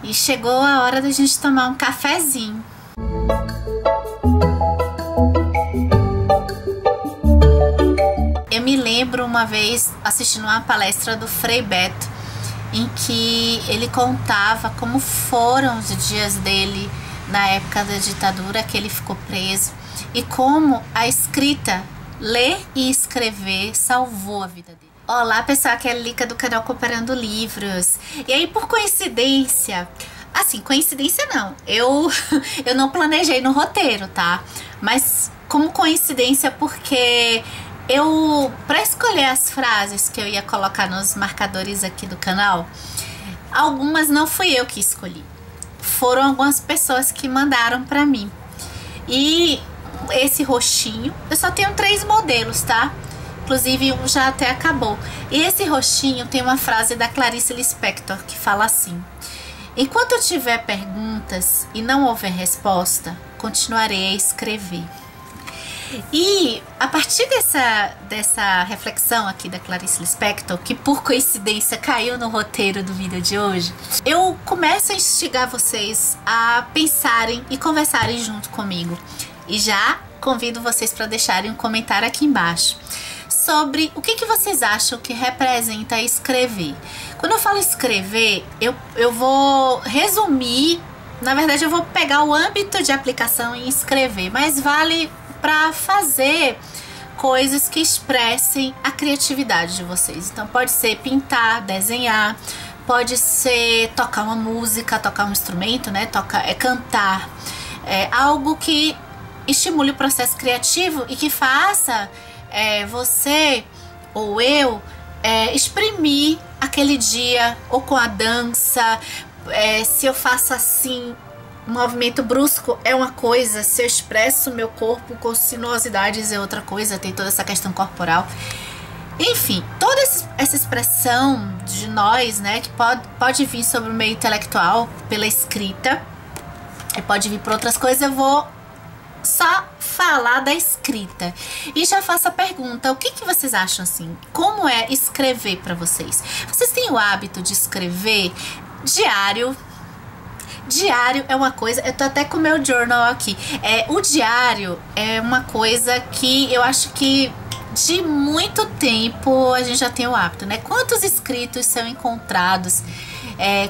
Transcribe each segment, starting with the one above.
E chegou a hora da gente tomar um cafezinho. Eu me lembro uma vez assistindo uma palestra do Frei Beto, em que ele contava como foram os dias dele na época da ditadura, que ele ficou preso, e como a escrita, ler e escrever, salvou a vida dele. Olá pessoal, aqui é a Lica do canal Comparando Livros. E aí, por coincidência, assim, coincidência não, eu não planejei no roteiro, tá? Mas como coincidência, porque para escolher as frases que eu ia colocar nos marcadores aqui do canal, algumas não fui eu que escolhi. Foram algumas pessoas que mandaram pra mim. E esse roxinho, eu só tenho 3 modelos, tá? Inclusive um já até acabou. E esse roxinho tem uma frase da Clarice Lispector que fala assim: enquanto eu tiver perguntas e não houver resposta, continuarei a escrever. E a partir dessa reflexão aqui da Clarice Lispector, que por coincidência caiu no roteiro do vídeo de hoje, eu começo a instigar vocês a pensarem e conversarem junto comigo. E já convido vocês para deixarem um comentário aqui embaixo sobre o que vocês acham que representa escrever. Quando eu falo escrever, eu vou resumir, na verdade eu vou pegar o âmbito de aplicação em escrever, mas vale para fazer coisas que expressem a criatividade de vocês. Então pode ser pintar, desenhar, pode ser tocar uma música, tocar um instrumento, né? Cantar, algo que estimule o processo criativo e que faça você ou eu exprimir aquele dia, ou com a dança. Se eu faço assim, um movimento brusco é uma coisa, se eu expresso o meu corpo com sinuosidades é outra coisa, tem toda essa questão corporal. Enfim, toda essa expressão de nós, né, que pode vir sobre o meio intelectual, pela escrita, e pode vir por outras coisas. Eu vou só falar da escrita. E já faço a pergunta: o que vocês acham assim? Como é escrever para vocês? Vocês têm o hábito de escrever diário? Diário é uma coisa, eu tô até com o meu journal aqui. O diário é uma coisa que eu acho que de muito tempo a gente já tem o hábito, né? Quantos escritos são encontrados?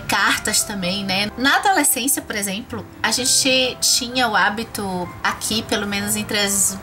Cartas também, né? Na adolescência, por exemplo, a gente tinha o hábito aqui, pelo menos entre as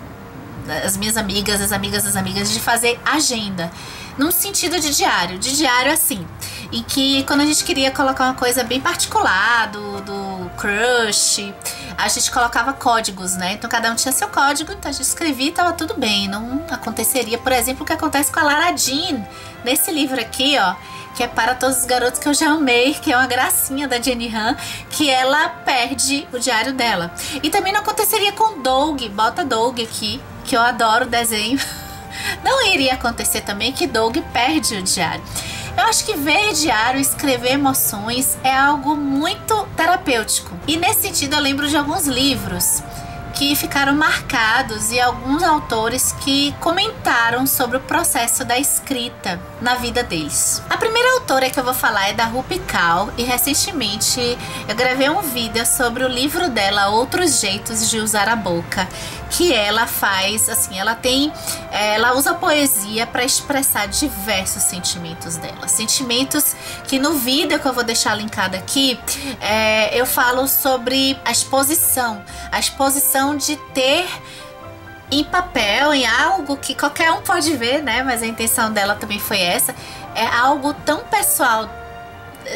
minhas amigas, as amigas das amigas, de fazer agenda, num sentido de diário assim, em que quando a gente queria colocar uma coisa bem particular do crush, a gente colocava códigos, né? Então cada um tinha seu código, então a gente escrevia e tava tudo bem. Não aconteceria, por exemplo, o que acontece com a Lara Jean nesse livro aqui, ó, que é Para Todos os Garotos que eu já amei, que é uma gracinha da Jenny Han, que ela perde o diário dela. E também não aconteceria com Doug, bota Doug aqui, que eu adoro o desenho. Não iria acontecer também que Doug perde o diário. Eu acho que ver diário, escrever emoções é algo muito terapêutico. E nesse sentido eu lembro de alguns livros que ficaram marcados e alguns autores que comentaram sobre o processo da escrita na vida deles. A primeira autora que eu vou falar é da Rupi Kaur, e recentemente eu gravei um vídeo sobre o livro dela, Outros Jeitos de Usar a Boca, que ela faz, assim, ela usa poesia para expressar diversos sentimentos dela. Sentimentos que no vídeo que eu vou deixar linkado aqui, eu falo sobre a exposição de ter em papel, em algo que qualquer um pode ver, né? Mas a intenção dela também foi essa. É algo tão pessoal,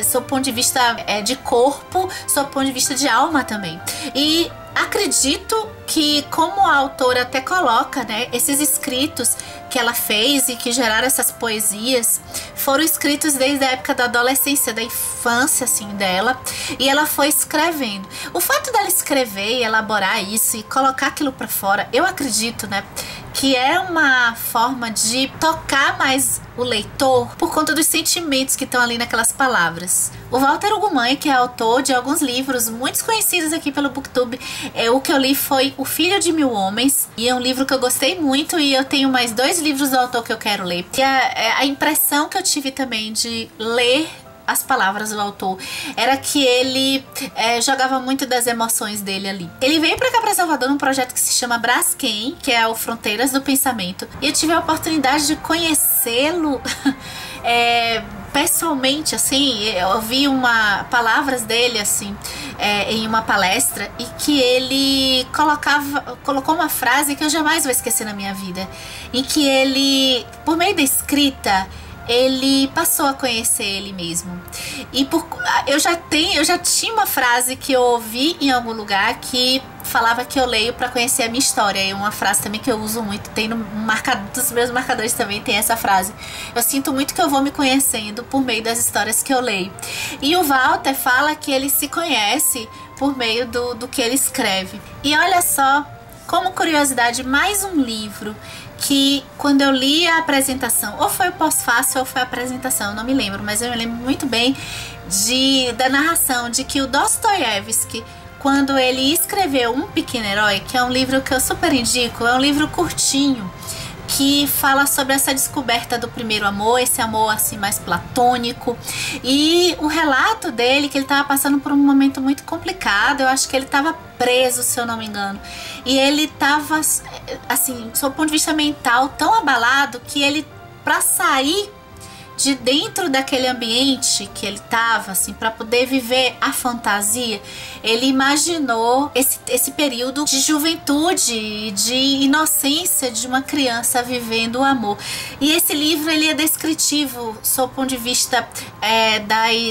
sob o ponto de vista de corpo, sob o ponto de vista de alma também. E acredito que, como a autora até coloca, né, esses escritos que ela fez e que geraram essas poesias foram escritos desde a época da adolescência, da infância, assim, dela, e ela foi escrevendo. O fato dela escrever e elaborar isso e colocar aquilo pra fora, eu acredito, né, que é uma forma de tocar mais o leitor por conta dos sentimentos que estão ali naquelas palavras. O Walter Ugumãe, que é autor de alguns livros muito conhecidos aqui pelo Booktube, o que eu li foi O Filho de Mil Homens, e é um livro que eu gostei muito, e eu tenho mais 2 livros do autor que eu quero ler. E a impressão que eu tive também de ler as palavras do autor, era que ele jogava muito das emoções dele ali. Ele veio pra cá, pra Salvador, num projeto que se chama Braskem, que é o Fronteiras do Pensamento, e eu tive a oportunidade de conhecê-lo pessoalmente, assim. Eu ouvi palavras dele, assim, em uma palestra, e que ele colocou uma frase que eu jamais vou esquecer na minha vida, em que ele, por meio da escrita, ele passou a conhecer ele mesmo. E eu já tinha uma frase que eu ouvi em algum lugar que falava que eu leio para conhecer a minha história. E uma frase também que eu uso muito, tem dos meus marcadores também tem essa frase. Eu sinto muito que eu vou me conhecendo por meio das histórias que eu leio. E o Walter fala que ele se conhece por meio do que ele escreve. E olha só, como curiosidade, mais um livro que, quando eu li a apresentação, ou foi o pós-fácil ou foi a apresentação, não me lembro, mas eu me lembro muito bem da narração de que o Dostoiévski, quando ele escreveu Um Pequeno Herói, que é um livro que eu super indico, é um livro curtinho, que fala sobre essa descoberta do primeiro amor, esse amor assim mais platônico, e o relato dele, que ele estava passando por um momento muito complicado. Eu acho que ele estava preso, se eu não me engano, e ele estava assim, sob o ponto de vista mental, tão abalado que ele, para sair de dentro daquele ambiente que ele estava, assim, para poder viver a fantasia, ele imaginou esse período de juventude, de inocência de uma criança vivendo o amor. E esse livro, ele é descritivo sob o ponto de vista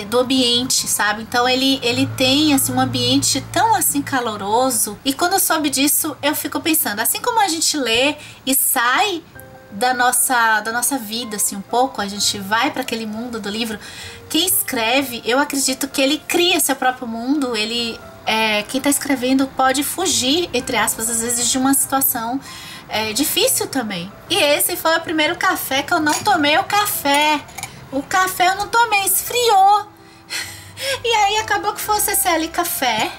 do ambiente, sabe? Então ele tem assim um ambiente tão assim caloroso. E quando eu soube disso, eu fico pensando, assim como a gente lê e sai da nossa vida, assim, um pouco, a gente vai para aquele mundo do livro. Quem escreve, eu acredito que ele cria seu próprio mundo. Quem tá escrevendo pode fugir, entre aspas, às vezes, de uma situação difícil também. E esse foi o primeiro café que eu não tomei. O café eu não tomei, esfriou. E aí acabou que foi o CCL Café.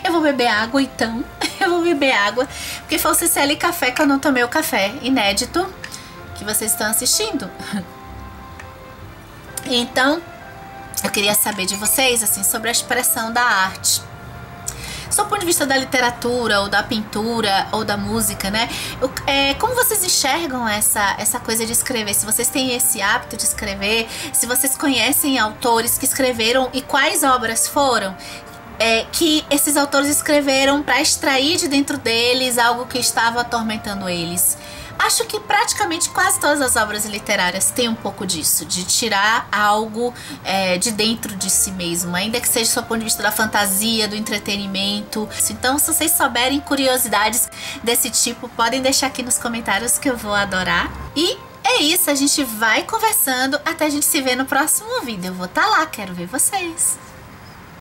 Eu vou beber água, então. Eu vou beber água, porque foi o CCL Café que eu não tomei o café inédito que vocês estão assistindo. Então, eu queria saber de vocês, assim, sobre a expressão da arte. Sob o ponto de vista da literatura, ou da pintura, ou da música, né? Como vocês enxergam essa coisa de escrever? Se vocês têm esse hábito de escrever, se vocês conhecem autores que escreveram e quais obras foram? Que esses autores escreveram para extrair de dentro deles algo que estava atormentando eles. Acho que praticamente quase todas as obras literárias têm um pouco disso, de tirar algo de dentro de si mesmo, ainda que seja do ponto de vista da fantasia, do entretenimento. Então, se vocês souberem curiosidades desse tipo, podem deixar aqui nos comentários que eu vou adorar. E é isso, a gente vai conversando até a gente se ver no próximo vídeo. Eu vou estar lá, quero ver vocês!